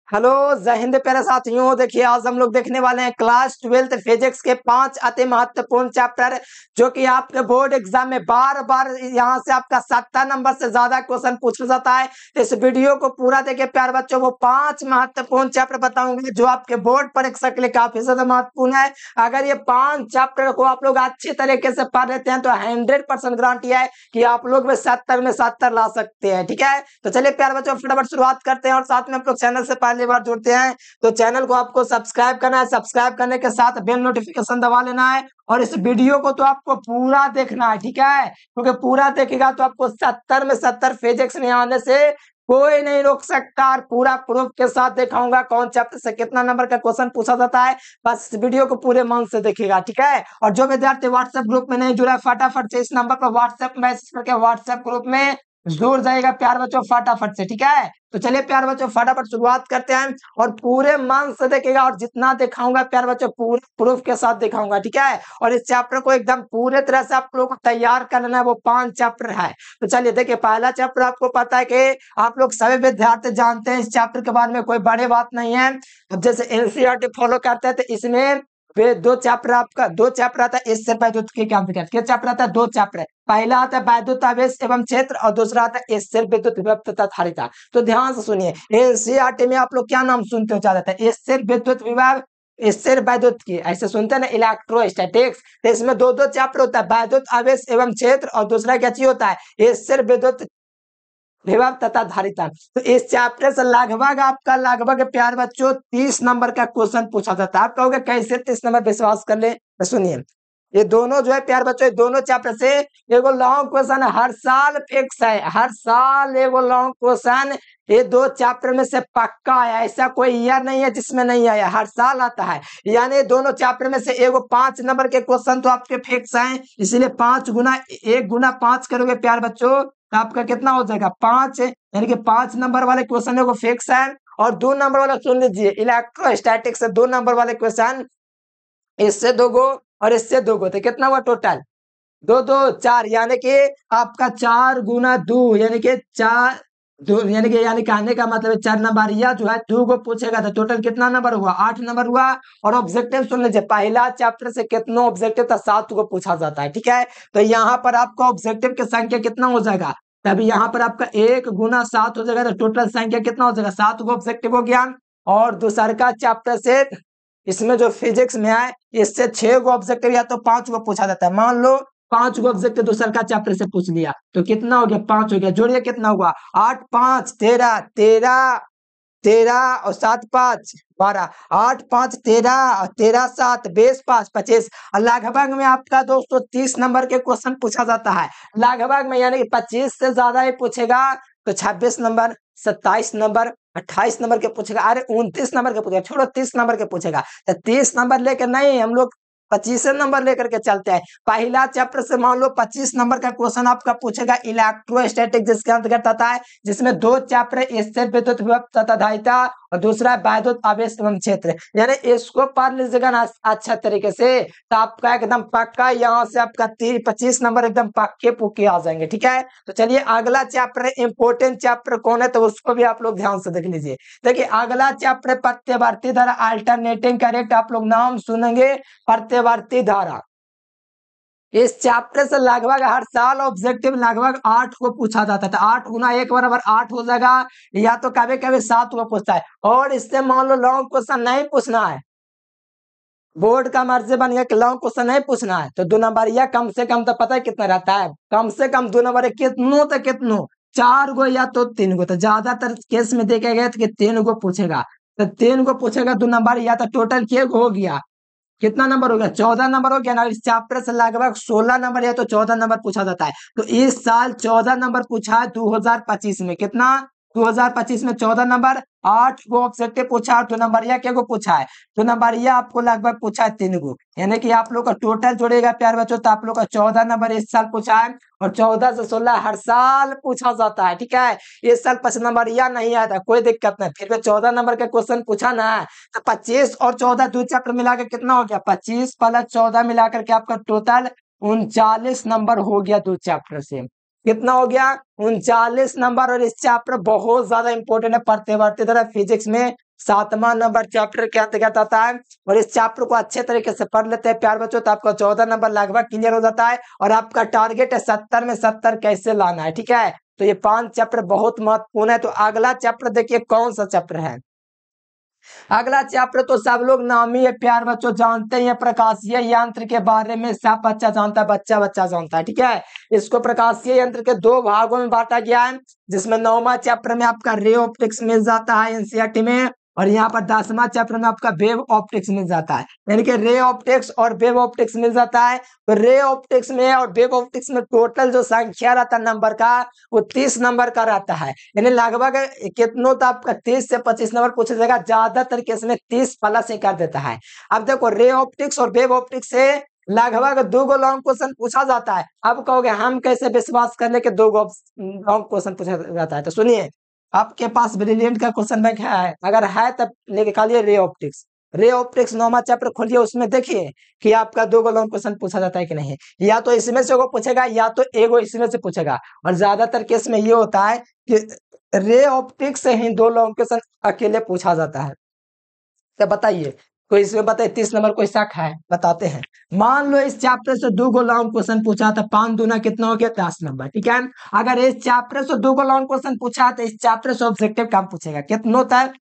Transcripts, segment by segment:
Hello जय हिंद प्यारे साथियों। देखिए आज हम लोग देखने वाले हैं क्लास 12th फिजिक्स के 5 अति महत्वपूर्ण चैप्टर जो कि आपके बोर्ड एग्जाम में बार बार यहां से आपका 70 नंबर से ज्यादा क्वेश्चन पूछा जाता है। इस वीडियो को पूरा देखिए प्यारे बच्चों, वो 5 महत्वपूर्ण चैप्टर बताऊंगे जो आपके बोर्ड परीक्षा के लिए काफी ज्यादा महत्वपूर्ण है। अगर ये 5 चैप्टर को आप लोग अच्छी तरीके से पढ़ लेते हैं तो 100% गारंटी है कि आप लोग में 70 में 70 ला सकते हैं। ठीक है, तो चलिए प्यारे बच्चों फटाफट शुरुआत करते हैं। और साथ में आप लोग चैनल से पहली बार जुड़ते हैं तो चैनल को आपको सब्सक्राइब करना है। सब्सक्राइब करने के साथ बेल नोटिफिकेशन दबा लेना है और इस वीडियो को तो आपको पूरा देखना है। ठीक है, क्योंकि पूरा देखेगा तो आपको 70 में 70 फिजिक्स में आने से कोई नहीं रोक सकता। और पूरा प्रूफ के साथ दिखाऊंगा कौन चैप्टर से कितना नंबर का क्वेश्चन पूछा जाता है। बस इस वीडियो को पूरे मन से देखिएगा। ठीक है, और जो विद्यार्थी व्हाट्सएप ग्रुप में नहीं जुड़ा है फटाफट से इस नंबर पर व्हाट्सएप मैसेज करके व्हाट्सएप ग्रुप में जुड़ जाएगा प्यार बच्चों फटाफट से। ठीक है, तो चलिए प्यार बच्चों फटाफट शुरुआत करते हैं और पूरे मन से देखेगा और जितना दिखाऊंगा प्यार बच्चों पूरे प्रूफ के साथ दिखाऊंगा। ठीक है, और इस चैप्टर को एकदम पूरे तरह से आप लोग को तैयार करना है। वो 5 चैप्टर है। तो चलिए देखिए, पहला चैप्टर आपको पता है कि आप लोग सभी विद्यार्थी जानते हैं इस चैप्टर के बारे में, कोई बड़ी बात नहीं है। अब जैसे एनसीईआरटी फॉलो करते हैं तो इसमें वे दो चैप्टर आता है इससे वैद्युत के क्या चैप्टर आता है, 2 चैप्टर। पहला आता है वैद्युत आवेश एवं क्षेत्र और दूसरा आता है इससे विद्युत विभव तथा धारिता। तो ध्यान से सुनिए, एनसीईआरटी में आप लोग क्या नाम सुनते हो ज्यादातर, इससे विद्युत विभव, इससे वैद्युत की ऐसे सुनते हैं ना, इलेक्ट्रोस्टैटिक्स। तो इसमें दो दो चैप्टर होता है, वैद्युत आवेश एवं क्षेत्र और दूसरा क्या चीज होता है, इससे विद्युत विभव तथा धारिता। तो इस चैप्टर से लगभग प्यार बच्चों 30 नंबर का क्वेश्चन पूछा जाता है। आप कहोगे कैसे 30 नंबर, विश्वास कर ले। तो सुनिए, ये दोनों जो है प्यार बच्चों, दोनों चैप्टर से एगो लॉन्ग क्वेश्चन हर साल फिक्स है। हर साल एगो लॉन्ग क्वेश्चन ये 2 चैप्टर में से पक्का है। ऐसा कोई ईयर नहीं है जिसमें नहीं आया, हर साल आता है। यानी दोनों चैप्टर में से एगो 5 नंबर के क्वेश्चन तो आपके फिक्स हैं। इसीलिए 5 गुना 1 गुना 5 करोगे प्यार बच्चों तो आपका कितना हो जाएगा, 5। यानी कि 5 नंबर वाले क्वेश्चन को फिक्स है। और 2 नंबर वाला सुन लीजिए, इलेक्ट्रोस्टैटिक्स से 2 नंबर वाले क्वेश्चन, इससे 2 गो और इससे 2 गो, तो कितना हुआ टोटल, 2 2 4। यानी कि आपका 4 गुना 2 यानी कि 4 2 यानी कहने का मतलब है 4 नंबर या जो है 2 को पूछेगा तो टोटल कितना नंबर हुआ, 8 नंबर हुआ। और ऑब्जेक्टिव सुन लीजिए, पहला चैप्टर से कितना ऑब्जेक्टिव था, 7 को पूछा जाता है। ठीक है, तो यहाँ पर आपका ऑब्जेक्टिव की संख्या कितना हो जाएगा, तभी यहाँ पर आपका 1 गुना 7 हो जाएगा तो टोटल संख्या कितना हो जाएगा, 7 को ऑब्जेक्टिव हो गया। और दूसरा का चैप्टर से इसमें जो फिजिक्स में है इससे 6 को ऑब्जेक्टिव या तो 5 को पूछा जाता है। मान लो 5 को ऑब्जेक्टिव दूसरा का चैप्टर से पूछ लिया तो कितना हो गया, 5 हो गया। जोड़िए कितना हुआ, 8 5 13 13 13 और 7 5 12, 8 5 13 और 13 7 20 5 25। लगभग में आपका दोस्तों 30 नंबर के क्वेश्चन पूछा जाता है लगभग में। यानी कि 25 से ज्यादा ही पूछेगा तो 26 नंबर, 27 नंबर, 28 नंबर के पूछेगा, अरे 29 नंबर के पूछेगा, छोड़ो 30 नंबर के पूछेगा। तो 30 नंबर लेकर नहीं, हम लोग 25 नंबर लेकर के चलते हैं। पहला चैप्टर से मान लो 25 नंबर का क्वेश्चन आपका पूछेगा इलेक्ट्रोस्टैटिक, जिसके अंतर्गत आता है, जिसमें 2 चैप्टर, इससे विद्युत विभव तथा धारिता और दूसरा वैद्युत आवेश एवं क्षेत्र। यानी इसको पढ़ लीजिएगा ना अच्छा तरीके से तो आपका एकदम पक्का यहाँ से आपका 25 नंबर एकदम पक्के पुक्के आ जाएंगे। ठीक है, तो चलिए अगला चैप्टर इंपोर्टेंट चैप्टर कौन है तो उसको भी आप लोग ध्यान से देख लीजिए। देखिए अगला चैप्टर प्रत्यवर्ती धारा, अल्टरनेटिंग करंट। आप लोग नाम सुनेंगे प्रत्यवर्ती धारा। इस चैप्टर से लगभग हर साल ऑब्जेक्टिव लगभग 8 को पूछा जाता था। 8 गुना 1 बराबर 8 हो जाएगा, या तो कभी कभी 7 को पूछता है। और इससे मान लो लॉन्ग क्वेश्चन नहीं पूछना है, बोर्ड का मर्जी बन गया कि लॉन्ग क्वेश्चन नहीं पूछना है तो 2 नंबर या कम से कम तो पता है कितना रहता है, कम से कम 2 नंबर कितनों तो कितनों 4 गो या तो 3 गो। तो ज्यादातर केस में देखे गए कि 3 गो पूछेगा, तो 3 गो पूछेगा 2 नंबर, या तो टोटल के हो गया, कितना नंबर हो गया, 14 नंबर हो गया ना। इस चैप्टर से लगभग 16 नंबर या तो 14 नंबर पूछा जाता है। तो इस साल 14 नंबर पूछा है 2025 में। कितना, 2025 में 14 नंबर, 8 गो ऑब्जेक्टिव पूछा, 2 नंबरिया के गो पूछा है, 2 नंबरिया आपको लगभग पूछा है 3 गो। यानी कि आप लोग का टोटल जोड़ेगा प्यार बच्चों तो आप लोग का 14 नंबर इस साल पूछा है। और 14 से 16 हर साल पूछा जाता है। ठीक है, इस साल 5 नंबरिया नहीं आया था, कोई दिक्कत नहीं, फिर भी 14 नंबर का क्वेश्चन पूछा ना है। तो 25 और 14 दो चैप्टर मिलाकर कितना हो गया, 25 प्लस 14 मिलाकर के आपका टोटल 39 नंबर हो गया 2 चैप्टर से। कितना हो गया, 39 नंबर। और इस चैप्टर बहुत ज्यादा इंपॉर्टेंट है प्रत्यवर्ती धारा फिजिक्स में। 7वां नंबर चैप्टर के अंतर्गत आता है। और इस चैप्टर को अच्छे तरीके से पढ़ लेते हैं प्यार बच्चों, तो आपका 14 नंबर लगभग क्लियर हो जाता है। और आपका टारगेट है 70 में 70 कैसे लाना है, ठीक है। तो ये 5 चैप्टर बहुत महत्वपूर्ण है। तो अगला चैप्टर देखिए कौन सा चैप्टर है। अगला चैप्टर तो सब लोग नामी है प्यार बच्चों, जानते हैं प्रकाशीय यंत्र के बारे में सब बच्चा जानता है, बच्चा बच्चा जानता है, ठीक है। इसको प्रकाशीय यंत्र के 2 भागों में बांटा गया है, जिसमें 9वां चैप्टर में आपका रे ऑप्टिक्स मिल जाता है एनसीईआरटी में, और यहाँ पर 10वां चैप्टर में आपका वेव ऑप्टिक्स मिल जाता है, यानी कि रे ऑप्टिक्स और वेव ऑप्टिक्स मिल जाता है। तो रे ऑप्टिक्स में और वेव ऑप्टिक्स में टोटल जो संख्या रहता है नंबर का, वो 30 नंबर का रहता है, यानी लगभग कितनों तो आपका 30 से 25 नंबर पूछा जाएगा, ज्यादातर केस में 30 प्लस ही कर देता है। अब देखो रे ऑप्टिक्स और वेव ऑप्टिक्स से लगभग 2 लॉन्ग क्वेश्चन पूछा जाता है। अब कहोगे हम कैसे विश्वास कर ले कि 2 लॉन्ग क्वेश्चन पूछा जाता है, तो सुनिए आपके पास ब्रिलियंट का क्वेश्चन बैंक है, अगर है तब लेके निकालिए ray optics. Ray optics 9वां chapter खोलिए, उसमें देखिए कि आपका 2 लॉन्ग क्वेश्चन पूछा जाता है कि नहीं, या तो इसमें से वो पूछेगा या तो एगो इसमें से पूछेगा। और ज्यादातर केस में ये होता है कि रे ऑप्टिक्स से ही 2 लॉन्ग क्वेश्चन अकेले पूछा जाता है। तो बताइए कोई इसमें बताइए 30 नंबर कोई शक है, बताते हैं। मान लो इस चैप्टर से 2 लॉन्ग क्वेश्चन पूछा था, 5 दूना कितना हो गया 10 नंबर, ठीक है। अगर इस चैप्टर से 2 लॉन्ग क्वेश्चन पूछा तो इस चैप्टर से ऑब्जेक्टिव कम पूछेगा, कितना होता है,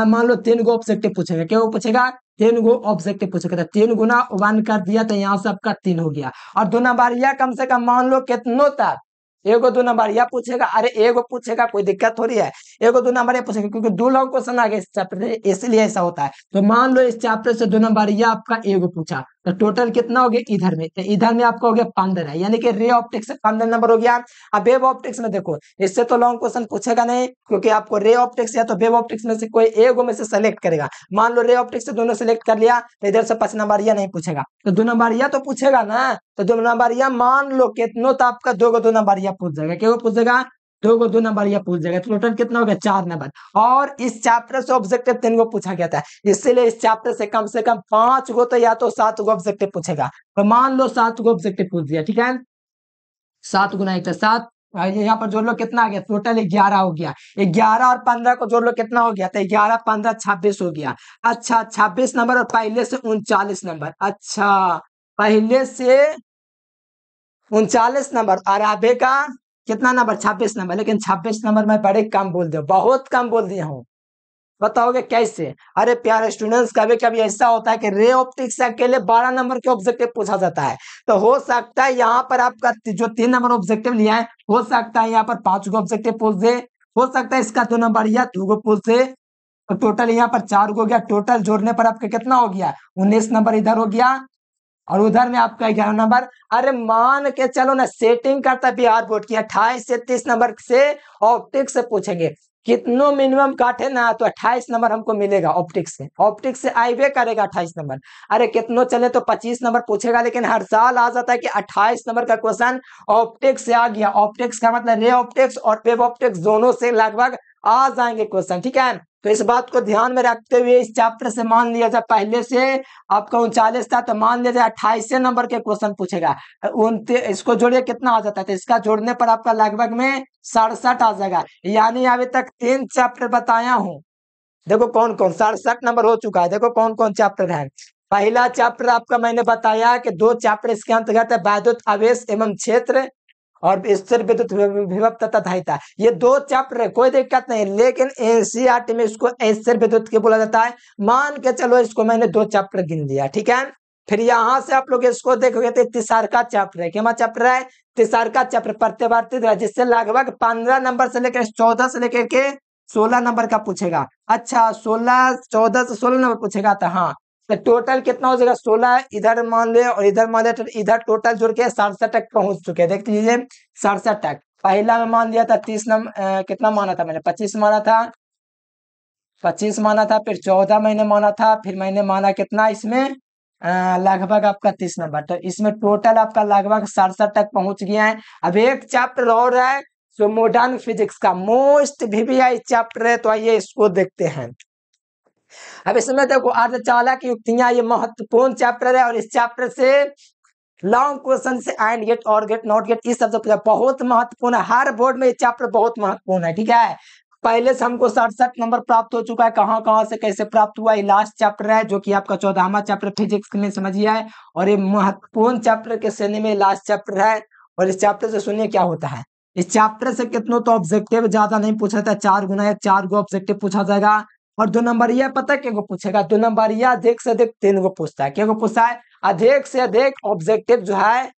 मान लो 3 गो ऑब्जेक्टिव पूछेगा, क्या वो पूछेगा 3 गो ऑब्जेक्टिव पूछेगा, तो 3 गुना 1 कर दिया तो यहाँ से आपका 3 हो गया। और 2 नंबर या कम से कम मान लो कितना तक एगो 2 नंबर या पूछेगा, अरे एगो पूछेगा कोई दिक्कत थोड़ी है, एगो 2 नंबर या पूछेगा, क्योंकि 2 लॉन्ग क्वेश्चन आ गए इस चैप्टर से, इसलिए ऐसा होता है। तो मान लो इस चैप्टर से 2 नंबर या आपका एगो पूछा, तो टोटल कितना हो गया इधर में, तो इधर में आपका हो गया 15 है, यानी कि रे ऑप्टिक्स से 15 नंबर हो गया। अब वेव ऑप्टिक्स में देखो, इससे तो लॉन्ग क्वेश्चन पूछेगा नहीं, क्योंकि आपको रे ऑप्टिक्स या तो वेव ऑप्टिक्स में से कोई एगो में से सेलेक्ट करेगा। मान लो रे ऑप्टिक्स से दोनों सेलेक्ट कर लिया, तो इधर से 5 नंबर या नहीं पूछेगा, तो 2 नंबर या तो पूछेगा ना, तो 2 नंबर या मान लो कितनों तो आपका 2 नंबर या पूछ जाएगा, क्या वो पूछेगा 2 नंबर या पूछ जाएगा, टोटल कितना हो गया 4 नंबर। और इस चैप्टर से ऑब्जेक्टिव 3 गो पूछा गया था, इसलिए इस चैप्टर से कम 5 गो तो या तो 7 गो ऑब्जेक्टिव पूछेगा। तो मान लो 7 गो ऑब्जेक्टिव पूछ दिया, ठीक है, 7 गुना 1 7, यहाँ पर जोड़ लो कितना आ गया, टोटल 11 हो गया। 11 और 15 को जोड़ लो कितना हो गया, तो 11 15 26 हो गया। अच्छा 26 नंबर और पहले से 39 नंबर, अच्छा पहले से 39 नंबर और आधे का कितना नंबर 26 नंबर, लेकिन 26 नंबर मैं बड़े कम बोल दिया, बहुत कम बोल दिया हूँ, बताओगे कैसे। अरे प्यारे स्टूडेंट्स, कभी कभी ऐसा होता है कि रे ऑप्टिक्स से अकेले 12 नंबर के ऑब्जेक्टिव पूछा जाता है, तो हो सकता है यहाँ पर आपका जो 3 नंबर ऑब्जेक्टिव लिया है, हो सकता है यहाँ पर 5 गो ऑब्जेक्टिव पूछ दे, हो सकता है इसका 2 नंबर या 2 गो पूछ दे, तो टोटल यहाँ पर 4 गो गया, टोटल जोड़ने पर आपका कितना हो गया 19 नंबर इधर हो गया, और उधर में आपका 11 नंबर। अरे मान के चलो ना, सेटिंग करता बिहार बोर्ड की 28 से 30 नंबर से ऑप्टिक्स से पूछेंगे, कितनों मिनिमम काटे ना तो 28 नंबर हमको मिलेगा ऑप्टिक्स से, ऑप्टिक्स से आईवे करेगा 28 नंबर। अरे कितनों चले तो 25 नंबर पूछेगा, लेकिन हर साल आ जाता है कि 28 नंबर का क्वेश्चन ऑप्टिक्स से आ गया। ऑप्टिक्स का मतलब रे ऑप्टिक्स और वेव ऑप्टिक्स दोनों से लगभग आ जाएंगे क्वेश्चन, ठीक है। तो इस बात को ध्यान में रखते हुए इस चैप्टर से मान लिया जाए पहले से आपका 39 था, तो मान लिया जाए 28 नंबर के क्वेश्चन पूछेगा, इसको जोड़िए कितना आ जाता है, तो इसका जोड़ने पर आपका लगभग में 67 आ जाएगा। यानी अभी तक 3 चैप्टर बताया हूँ, देखो कौन कौन 67 नंबर हो चुका है, देखो कौन कौन चैप्टर है। पहला चैप्टर आपका मैंने बताया कि 2 चैप्टर इसके अंतर्गत है, वैद्युत आवेश एवं क्षेत्र और स्थिर विद्युत विभव तथा धारिता, ये 2 चैप्टर है, कोई दिक्कत नहीं, लेकिन एनसीईआरटी में इसको स्थिर विद्युत के बोला जाता है। मान के चलो इसको मैंने 2 चैप्टर गिन दिया, ठीक है। फिर यहाँ से आप लोग इसको देखोगे तो तीसरा चैप्टर है, क्या चैप्टर है, तीसरा चैप्टर प्रत्यावर्ती है, जिससे लगभग 15 नंबर से लेकर 14 से लेकर के 16 नंबर का पूछेगा। अच्छा 14 से 16 नंबर पूछेगा, तो हाँ तो टोटल कितना हो जाएगा 16, इधर मान ले और इधर मान ले, तो इधर टोटल जोड़ के 67 तक पहुंच चुके हैं, देख लीजिए 67 तक। पहला में मान लिया था 30 नंबर, कितना माना था मैंने 25 माना था, 25 माना था, फिर 14 मैंने माना था, फिर मैंने माना कितना इसमें लगभग आपका 30 नंबर, तो इसमें टोटल आपका लगभग 67 तक पहुंच गया है। अब एक चैप्टर और है जो मॉडर्न फिजिक्स का मोस्ट वीवीआई चैप्टर है, तो आइए इसको देखते हैं। अब इसमें देखो अर्धचालक युक्तियां, ये महत्वपूर्ण चैप्टर है, और इस चैप्टर से लॉन्ग क्वेश्चन से एंड गेट और गेट नॉट गेट इस सब बहुत महत्वपूर्ण है, हर बोर्ड में ये चैप्टर बहुत महत्वपूर्ण है, ठीक है। पहले से हमको 67 नंबर प्राप्त हो चुका है। कहाँ कहाँ से कैसे प्राप्त हुआ, ये लास्ट चैप्टर है जो कि आपका 14वां चैप्टर फिजिक्स में समझिए है, और ये महत्वपूर्ण चैप्टर के श्रेणी में लास्ट चैप्टर है। और इस चैप्टर से सुनिए क्या होता है। इस चैप्टर से कितनों तो ऑब्जेक्टिव ज्यादा नहीं पूछा था, 4 गुना या 4 गो ऑब्जेक्टिव पूछा जाएगा। और 2 नंबरिया पता है क्या को पूछेगा, 2 नंबरिया अधिक से अधिक 3 गो पूछता है। क्या को पूछता है, अधिक से अधिक ऑब्जेक्टिव जो है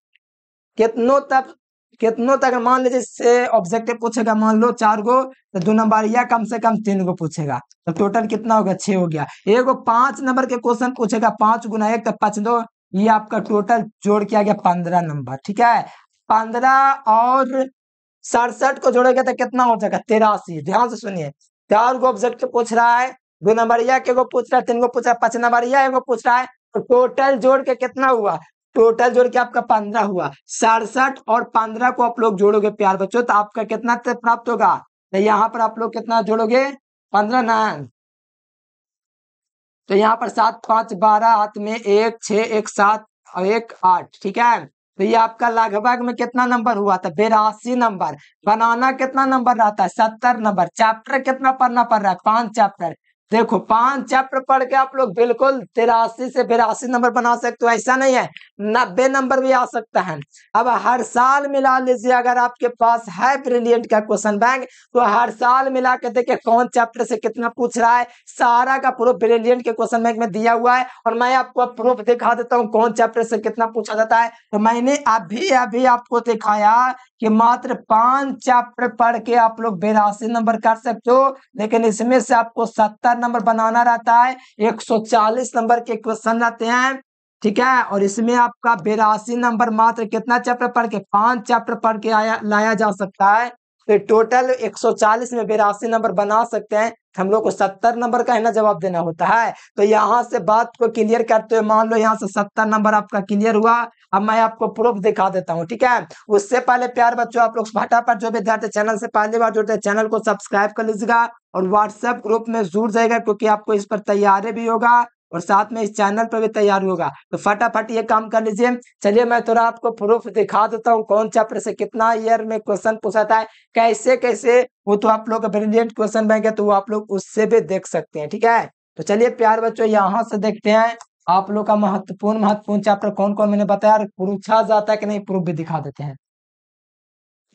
कितनों तक मान लीजिए से ऑब्जेक्टिव पूछेगा, मान लो 4 गो, तो 2 नंबरिया कम से कम 3 गो पूछेगा, तो टोटल कितना होगा, 6 हो गया। एगो 5 नंबर के क्वेश्चन पूछेगा, 5 गुना 1 तो 5 2, ये आपका टोटल जोड़ के आ गया 15 नंबर। ठीक है, 15 और 67 को जोड़ेगा तो कितना हो जाएगा, 83। ध्यान से सुनिए, 4 गो ऑब्जेक्टिव पूछ रहा है, 2 नंबरिया के को पूछ रहा है, 3 गो पूछ रहा है, 5 नंबरिया एगो पूछ रहा है, तो टोटल जोड़ के कितना हुआ, टोटल जोड़ के आपका 15 हुआ। 67 और 15 को आप लोग जोड़ोगे प्यार बच्चों, तो आपका कितना प्राप्त होगा, तो यहाँ पर आप लोग कितना जोड़ोगे, 15 ना, तो यहाँ पर 7 5 12, हाथ में 1 6 1 7 और 1 8। ठीक है, तो ये आपका लगभग में कितना नंबर हुआ था, 82 नंबर। बनाना कितना नंबर रहता है, 70 नंबर। चैप्टर कितना पढ़ना पड़ रहा है, 5 चैप्टर। देखो 5 चैप्टर पढ़ के आप लोग बिल्कुल 83 से 82 नंबर बना सकते हो, ऐसा नहीं है, 90 नंबर भी आ सकता है। अब हर साल मिला लीजिए, अगर आपके पास है ब्रिलियंट का क्वेश्चन बैंक, तो हर साल मिला के देखिए कौन चैप्टर से कितना पूछ रहा है, सारा का प्रूफ ब्रिलियंट के क्वेश्चन बैंक में दिया हुआ है। और मैं आपको प्रूफ दिखा देता हूँ कौन चैप्टर से कितना पूछा जाता है। तो मैंने अभी अभी आपको दिखाया कि मात्र 5 चैप्टर पढ़ के आप लोग 82 नंबर कर सकते हो, लेकिन इसमें से आपको 70 नंबर बनाना रहता है, 140 नंबर के क्वेश्चन रहते हैं। ठीक है, और इसमें आपका 82 नंबर मात्र कितना चैप्टर पढ़ के, 5 चैप्टर पढ़ के लाया जा सकता है। तो टोटल 140 में 82 नंबर बना सकते हैं। हम लोग को 70 नंबर का है ना जवाब देना होता है। तो यहाँ से बात को क्लियर करते हुए मान लो यहाँ से 70 नंबर आपका क्लियर हुआ। अब मैं आपको प्रूफ दिखा देता हूँ। ठीक है, उससे पहले प्यार बच्चों आप लोग फटाफट जो विद्यार्थी चैनल से पहली बार जुड़ते हैं, चैनल को सब्सक्राइब कर लीजिएगा और व्हाट्सएप ग्रुप में जुड़ जाएगा, क्योंकि आपको इस पर तैयारी भी होगा और साथ में इस चैनल पर भी तैयारी होगा। तो फटाफट ये काम कर लीजिए। चलिए मैं थोड़ा आपको प्रूफ दिखा देता हूँ कौन चैप्टर से कितना ईयर में क्वेश्चन पूछा था, कैसे कैसे, वो तो आप लोग का ब्रिलियंट क्वेश्चन बैंक है, तो वो आप लोग उससे भी देख सकते हैं। ठीक है, तो चलिए प्यार बच्चों यहाँ से देखते हैं आप लोग का महत्वपूर्ण चैप्टर कौन कौन मैंने बताया, पूछा जाता है कि नहीं, प्रूफ भी दिखा देते हैं।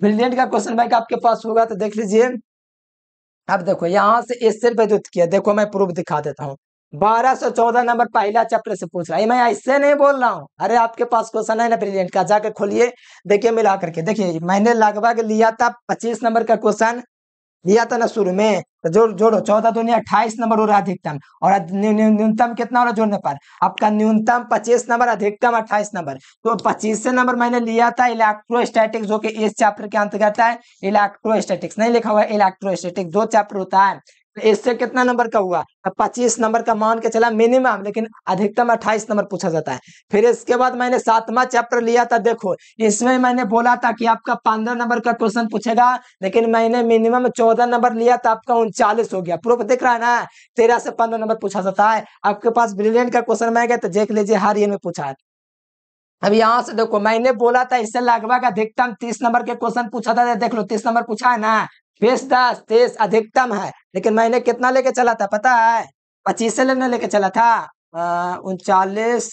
ब्रिलियंट का क्वेश्चन बैंक आपके पास होगा तो देख लीजिए। अब देखो यहाँ से इससे विद्युत किया, देखो मैं प्रूफ दिखा देता हूँ। 1214 नंबर पहला चैप्टर से पूछ रहा है, मैं ऐसे नहीं बोल रहा हूँ। अरे आपके पास क्वेश्चन है ना ब्रिलियंट का, जाकर खोलिए, देखिए मिला करके देखिए। मैंने लगभग लिया था 25 नंबर का क्वेश्चन लिया था ना शुरू में, तो जोड़ो 14 दूनी 28 नंबर हो रहा है अधिकतम, और न्यूनतम कितना हो रहा है जोड़ने पर, आपका न्यूनतम 25 नंबर, अधिकतम 28 नंबर। तो 25 नंबर मैंने लिया था इलेक्ट्रोस्टैटिक्स, जो कि इस चैप्टर के अंतर्गत है। इलेक्ट्रोस्टैटिक्स नहीं लिखा हुआ है, इलेक्ट्रोस्टैटिक्स 2 चैप्टर होता है। तो इससे कितना नंबर का हुआ, 25 नंबर का मान के चला मिनिमम, लेकिन अधिकतम 28 नंबर पूछा जाता है। फिर इसके बाद मैंने 7वां चैप्टर लिया था, देखो इसमें मैंने बोला था कि आपका 15 नंबर का क्वेश्चन पूछेगा, लेकिन मैंने मिनिमम 14 नंबर लिया था, आपका 39 हो गया। प्रूफ दिख रहा है ना, 13 से 15 नंबर पूछा जाता है। आपके पास ब्रिलियंट का क्वेश्चन में गया तो देख लीजिए हर ईयर में पूछा है। अब यहाँ से देखो मैंने बोला था इससे लगभग अधिकतम 30 नंबर के क्वेश्चन पूछा था, देख लो 30 नंबर पूछा है ना, 20 10 30 अधिकतम है, लेकिन मैंने कितना लेके चला था पता है, 25 से लेके चला था 39,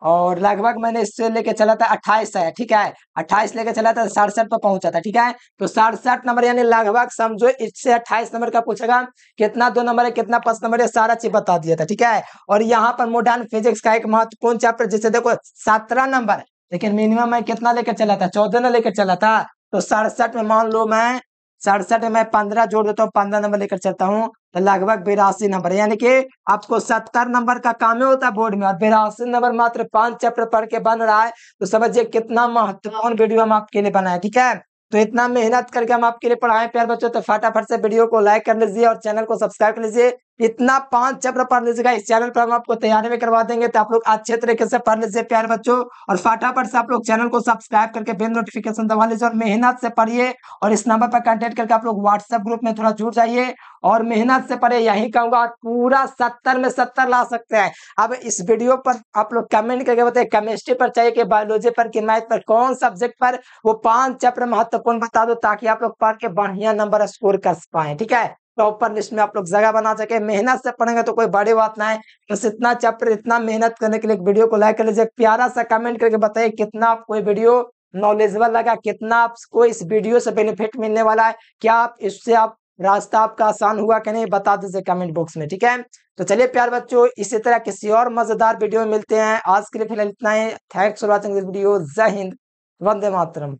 और लगभग मैंने इससे लेके चला था 28 है। ठीक है, 28 लेके चला था 67 पर पहुंचा था। ठीक है, तो 67 नंबर यानी लगभग समझो इससे 28 नंबर का पूछेगा, कितना 2 नंबर है कितना 5 नंबर है, सारा चीज बता दिया था। ठीक है, और यहाँ पर मॉडर्न फिजिक्स का एक महत्वपूर्ण चैप्टर जिसे देखो 17 नंबर, लेकिन मिनिमम मैं कितना लेकर चला था, 14 न लेकर चला था। तो 67 में मान लो मैं 67 में 15 जोड़ देता हूँ, 15 नंबर लेकर चलता हूँ, तो लगभग 82 नंबर, यानी कि आपको 70 नंबर का काम होता है बोर्ड में, और 82 नंबर मात्र 5 चैप्टर पढ़ के बन रहा है। तो समझिए कितना महत्वपूर्ण वीडियो हम आपके लिए बनाए। ठीक है, तो इतना मेहनत करके हम आपके लिए पढ़ाए प्यार बच्चों, तो फटाफट से वीडियो को लाइक कर लीजिए और चैनल को सब्सक्राइब कर लीजिए। इतना 5 चैप्टर पढ़ लीजिएगा इस चैनल पर, हम आपको तैयारी में करवा देंगे, तो आप लोग अच्छे तरीके से पढ़ लीजिए प्यारे बच्चों। और फटाफट से आप लोग चैनल को सब्सक्राइब करके बेल नोटिफिकेशन दबा लीजिए और मेहनत से पढ़िए। और इस नंबर पर कांटेक्ट करके आप लोग व्हाट्सएप ग्रुप में थोड़ा जुड़ जाइए और मेहनत से पढ़े, यही कहूंगा। और पूरा 70 में 70 ला सकते हैं। अब इस वीडियो पर आप लोग कमेंट करके बताइए केमिस्ट्री पर चाहिए कि बायोलॉजी पर कि मैथ पर, कौन सब्जेक्ट पर, वो 5 चैप्टर महत्वपूर्ण बता दो, ताकि आप लोग पढ़ के बढ़िया नंबर स्कोर कर पाए। ठीक है, टॉपर लिस्ट में आप लोग जगह बना सके। मेहनत से पढ़ेंगे तो कोई बड़ी बात ना है, बस इतना चैप्टर इतना मेहनत करने के लिए वीडियो को लाइक कर लीजिए। प्यारा सा कमेंट करके बताइए कितना आपको ये वीडियो नॉलेजेबल लगा, कितना आपको इस वीडियो से बेनिफिट मिलने वाला है, क्या आप इससे आप रास्ता आपका आसान हुआ कि नहीं, बता दीजिए कमेंट बॉक्स में। ठीक है, तो चलिए प्यार बच्चों, इसी तरह किसी और मजेदार वीडियो में मिलते हैं। आज के लिए फिलहाल इतना ही। Thanks for watching this video. जय हिंद, वंदे मातरम।